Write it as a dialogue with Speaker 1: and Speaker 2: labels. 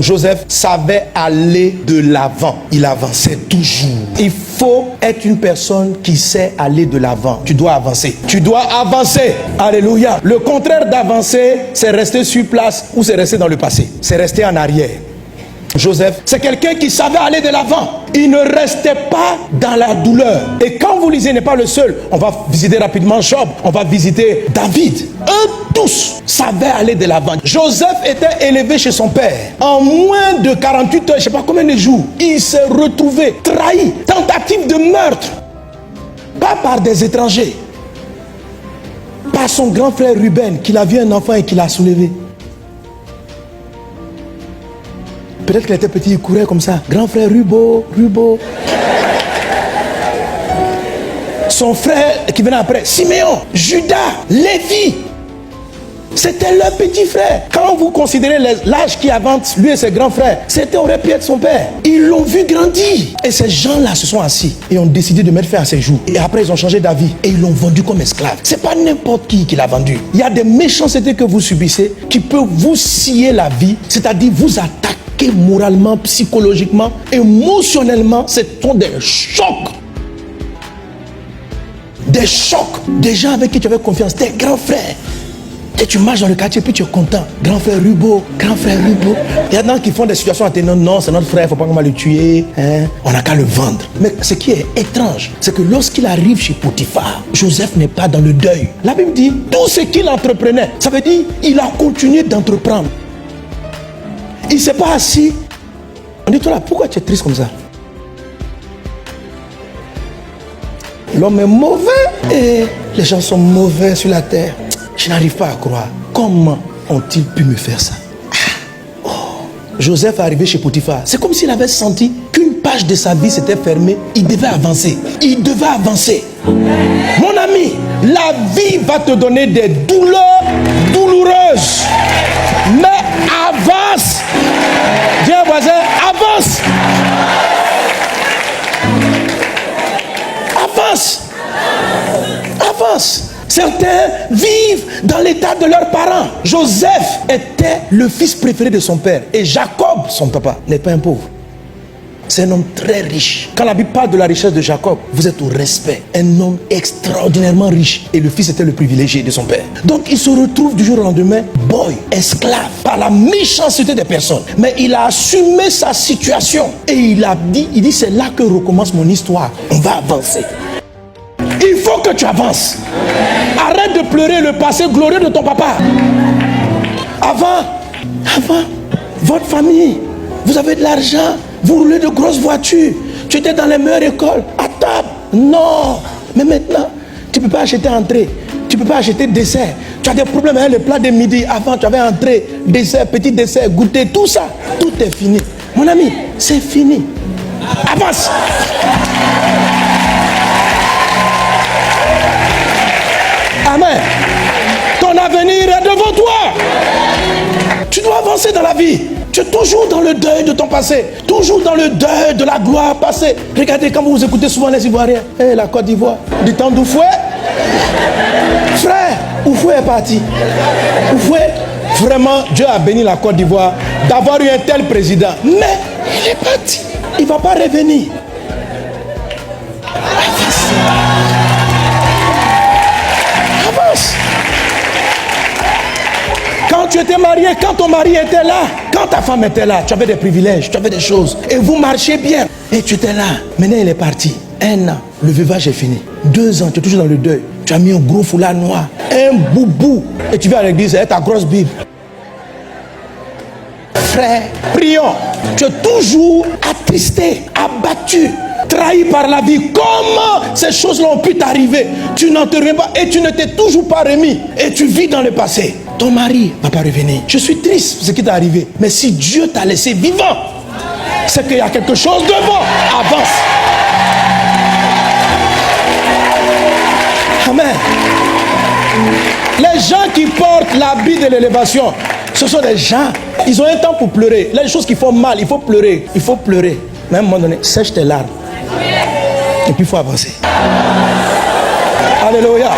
Speaker 1: Joseph savait aller de l'avant. Il avançait toujours. Il faut être une personne qui sait aller de l'avant. Tu dois avancer. Tu dois avancer. Alléluia. Le contraire d'avancer, c'est rester sur place ou c'est rester dans le passé. C'est rester en arrière. Joseph, c'est quelqu'un qui savait aller de l'avant. Il ne restait pas dans la douleur. Et quand vous lisez, il n'est pas le seul. On va visiter rapidement Job. On va visiter David. Eux tous savaient aller de l'avant. Joseph était élevé chez son père. En moins de 48 heures, je ne sais pas combien de jours, il s'est retrouvé trahi. Tentative de meurtre. Pas par des étrangers. Par son grand frère Ruben, qu'il a vu un enfant et qu'il a soulevé. Peut-être qu'il était petit, il courait comme ça. Grand frère Rubo. Son frère qui venait après, Siméon, Judas, Lévi. C'était leur petit frère. Quand vous considérez l'âge qui avance, lui et ses grands frères, c'était aurait pu être son père. Ils l'ont vu grandir. Et ces gens-là se sont assis et ont décidé de mettre fin à ses jours. Et après, ils ont changé d'avis et ils l'ont vendu comme esclave. C'est pas n'importe qui l'a vendu. Il y a des méchancetés que vous subissez qui peuvent vous scier la vie, c'est-à-dire vous attaquer moralement, psychologiquement, émotionnellement. Ce sont des chocs. Des chocs. Des gens avec qui tu avais confiance, tes grands frères. Et tu marches dans le quartier, puis tu es content. Grand frère Rubo, grand frère Rubo. Il y a des gens qui font des situations atténuantes. Non, c'est notre frère, il ne faut pas qu'on va le tuer. On n'a qu'à le vendre. Mais ce qui est étrange, c'est que lorsqu'il arrive chez Potiphar, Joseph n'est pas dans le deuil. La Bible dit, tout ce qu'il entreprenait, ça veut dire il a continué d'entreprendre. Il ne s'est pas assis. On dit, toi là, pourquoi tu es triste comme ça? L'homme est mauvais et les gens sont mauvais sur la terre. Je n'arrive pas à croire. Comment ont-ils pu me faire ça? Joseph est arrivé chez Potiphar. C'est comme s'il avait senti qu'une page de sa vie s'était fermée. Il devait avancer. Il devait avancer. Mon ami, la vie va te donner des douleurs douloureuses. Mais avance. Dis à un voisin, avance. Avance. Avance. Certains vivent dans l'état de leurs parents. Joseph était le fils préféré de son père. Et Jacob, son papa, n'est pas un pauvre. C'est un homme très riche. Quand la Bible parle de la richesse de Jacob, vous êtes au respect. Un homme extraordinairement riche. Et le fils était le privilégié de son père. Donc il se retrouve du jour au lendemain, boy, esclave, par la méchanceté des personnes. Mais il a assumé sa situation. Et il dit, c'est là que recommence mon histoire. On va avancer. Il faut que tu avances. Arrête de pleurer le passé glorieux de ton papa. Avant, votre famille, vous avez de l'argent, vous roulez de grosses voitures, tu étais dans les meilleures écoles, à table. Non. Mais maintenant, tu ne peux pas acheter entrée, tu ne peux pas acheter dessert. Tu as des problèmes avec le plat de midi. Avant, tu avais entrée, dessert, petit dessert, goûter, tout ça. Tout est fini. Mon ami, c'est fini. Avance. Amen. Ton avenir est devant toi. Tu dois avancer dans la vie. Tu es toujours dans le deuil de ton passé. Toujours dans le deuil de la gloire passée. Regardez quand vous écoutez souvent les Ivoiriens. La Côte d'Ivoire. Du temps d'Oufoué. Frère, Oufoué est parti. Oufoué, vraiment, Dieu a béni la Côte d'Ivoire d'avoir eu un tel président. Mais il est parti. Il ne va pas revenir. Avance. Quand tu étais marié, quand ton mari était là, quand ta femme était là, tu avais des privilèges, tu avais des choses. Et vous marchiez bien. Et tu étais là. Maintenant, il est parti. 1 an, le veuvage est fini. 2 ans, tu es toujours dans le deuil. Tu as mis un gros foulard noir, un boubou. Et tu vas à l'église avec ta grosse Bible. Frère, prions. Tu es toujours attristé, abattu, trahi par la vie. Comment ces choses-là ont pu t'arriver? Tu n'en te reviens pas et tu ne t'es toujours pas remis. Et tu vis dans le passé. Ton mari ne va pas revenir. Je suis triste de ce qui t'est arrivé. Mais si Dieu t'a laissé vivant, c'est qu'il y a quelque chose devant. Avance. Amen. Les gens qui portent l'habit de l'élévation, ce sont des gens, ils ont un temps pour pleurer. Les choses qui font mal, il faut pleurer. Il faut pleurer. Mais à un moment donné, sèche tes larmes. Et puis il faut avancer. Alléluia.